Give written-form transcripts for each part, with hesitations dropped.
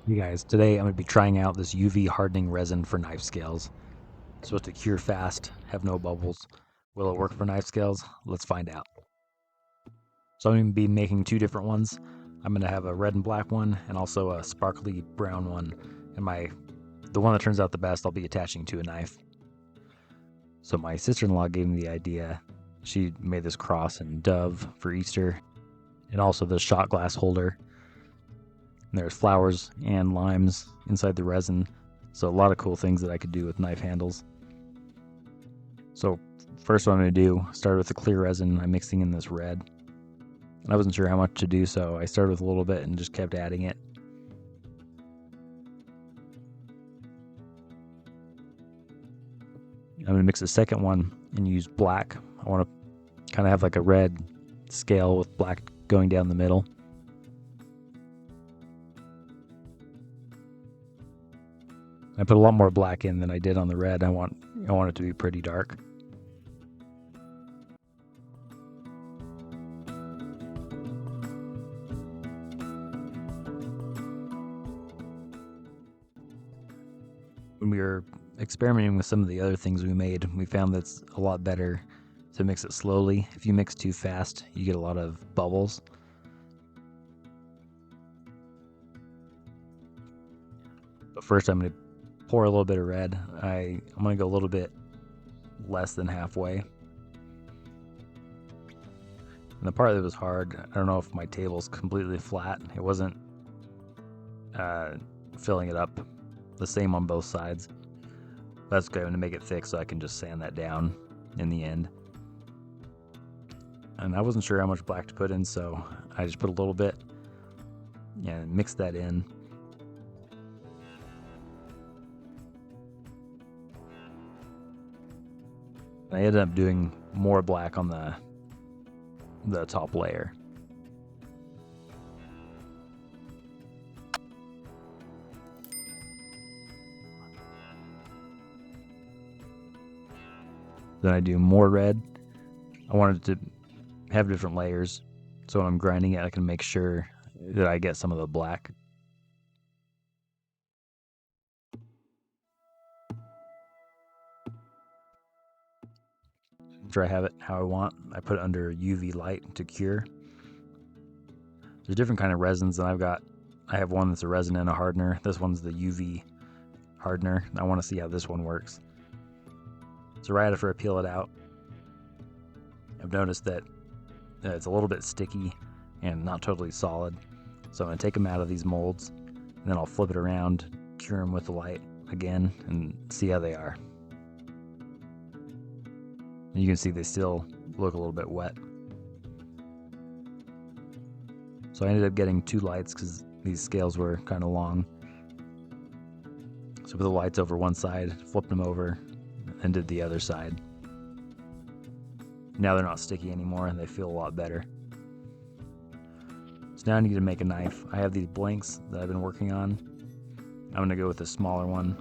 Hey guys, today I'm going to be trying out this UV hardening resin for knife scales. It's supposed to cure fast, have no bubbles. Will it work for knife scales? Let's find out. So I'm going to be making two different ones. I'm going to have a red and black one and also a sparkly brown one. And the one that turns out the best I'll be attaching to a knife. So my sister-in-law gave me the idea. She made this cross and dove for Easter and also the shot glass holder. And there's flowers and limes inside the resin, so a lot of cool things that I could do with knife handles. So first what I'm going to do, start with the clear resin. I'm mixing in this red. I wasn't sure how much to do, so I started with a little bit and just kept adding it. I'm going to mix the second one and use black. I want to kind of have like a red scale with black going down the middle. I put a lot more black in than I did on the red. I want it to be pretty dark. When we were experimenting with some of the other things we made, we found that it's a lot better to mix it slowly. If you mix too fast, you get a lot of bubbles. But first I'm going to pour a little bit of red. I'm going to go a little bit less than halfway. And the part that was hard, I don't know if my table's completely flat. It wasn't filling it up the same on both sides. That's going to make it thick so I can just sand that down in the end. And I wasn't sure how much black to put in, so I just put a little bit and mixed that in. I ended up doing more black on the top layer. Then I do more red. I wanted to have different layers, so when I'm grinding it, I can make sure that I get some of the black. After I have it how I want, I put it under UV light to cure. There's different kind of resins, and I have one that's a resin and a hardener. This one's the UV hardener. I want to see how this one works. So right after I peel it out, I've noticed that it's a little bit sticky and not totally solid. So I'm going to take them out of these molds, and then I'll flip it around, cure them with the light again, and see how they are. And you can see they still look a little bit wet. So I ended up getting two lights because these scales were kind of long. So put the lights over one side, flipped them over, and did the other side. Now they're not sticky anymore and they feel a lot better. So now I need to make a knife. I have these blanks that I've been working on. I'm going to go with a smaller one.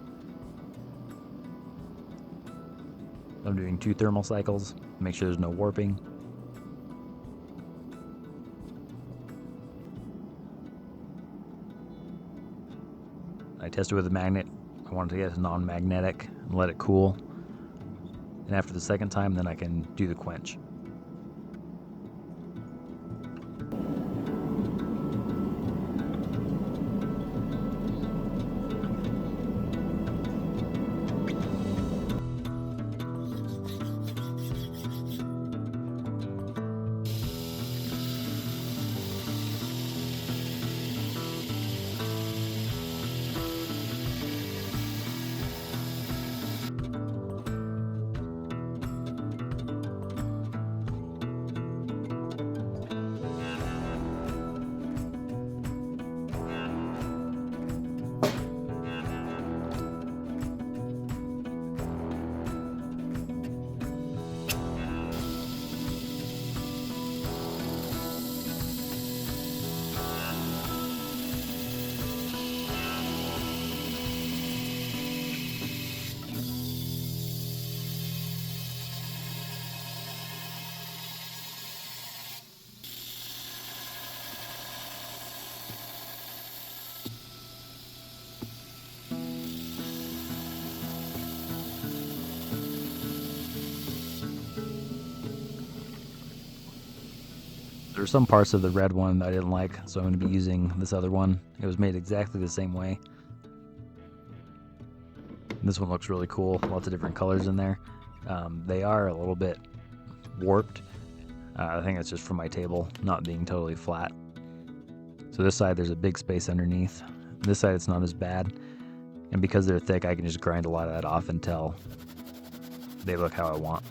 I'm doing 2 thermal cycles, make sure there's no warping. I test it with a magnet. I want it to get non-magnetic and let it cool. And after the second time, then I can do the quench. There's some parts of the red one that I didn't like, so I'm going to be using this other one. It was made exactly the same way. This one looks really cool, lots of different colors in there. They are a little bit warped. I think it's just from my table not being totally flat. So this side there's a big space underneath. This side it's not as bad. And because they're thick, I can just grind a lot of that off until they look how I want.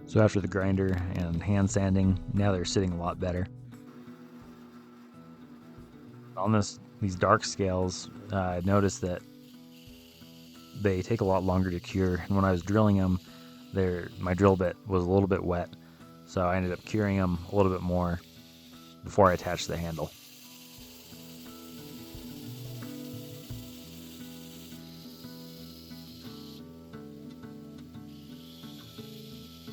So after the grinder and hand sanding, now they're sitting a lot better. On these dark scales, I noticed that they take a lot longer to cure, and when I was drilling them, my drill bit was a little bit wet, so I ended up curing them a little bit more before I attached the handle.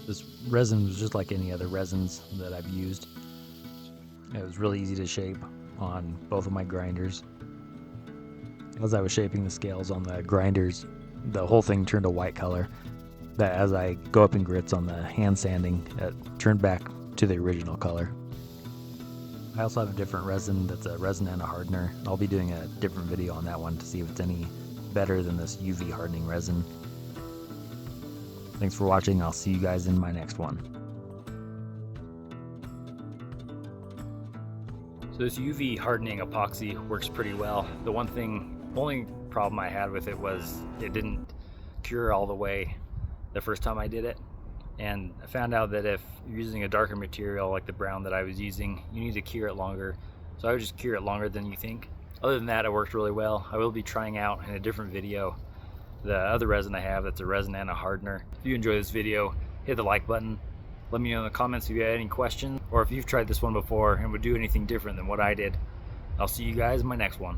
This resin was just like any other resins that I've used. It was really easy to shape on both of my grinders. As I was shaping the scales on the grinders, the whole thing turned a white color. That as I go up in grits on the hand sanding, it turned back to the original color. I also have a different resin that's a resin and a hardener. I'll be doing a different video on that one to see if it's any better than this UV hardening resin. Thanks for watching. I'll see you guys in my next one. So this UV hardening epoxy works pretty well. The only problem I had with it was it didn't cure all the way the first time I did it. And I found out that if you're using a darker material like the brown that I was using, you need to cure it longer. So I would just cure it longer than you think. Other than that, it worked really well. I will be trying out in a different video the other resin I have that's a resin and a hardener. If you enjoy this video, hit the like button. Let me know in the comments if you had any questions or if you've tried this one before and would do anything different than what I did. I'll see you guys in my next one.